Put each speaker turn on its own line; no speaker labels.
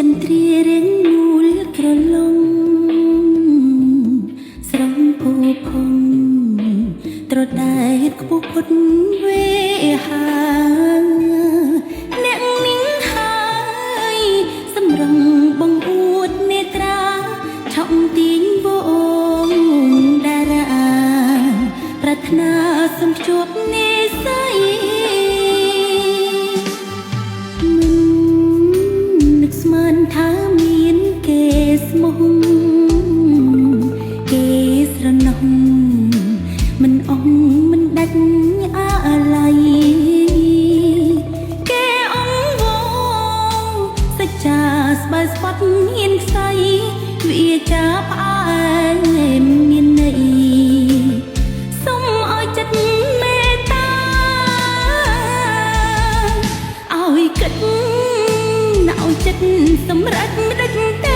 ចន្ទ្រារៀងមូលក្រឡងស្រងពូផុងត្រដែតខ្ពស់ផុតវេហាអ្នកនាងហើយសម្រងបងអួតនេត្រាឆក់ទាញវងតារាប្រាថ្នាសំជួបនេស័យនឹកស្មានថាមានគេស្មោះគេស្រណោះមិនអស់មិនដាច់អាឡ័យគេអង្វរសច្ចាស្បើស្បត់ហ៊ានខ្សៃវាចាផ្អែមមានន័យសូមឲ្យចិត្តមេត្តាឲ្យគិតឲ្យចិត្តសម្រេចមិនដេចទេ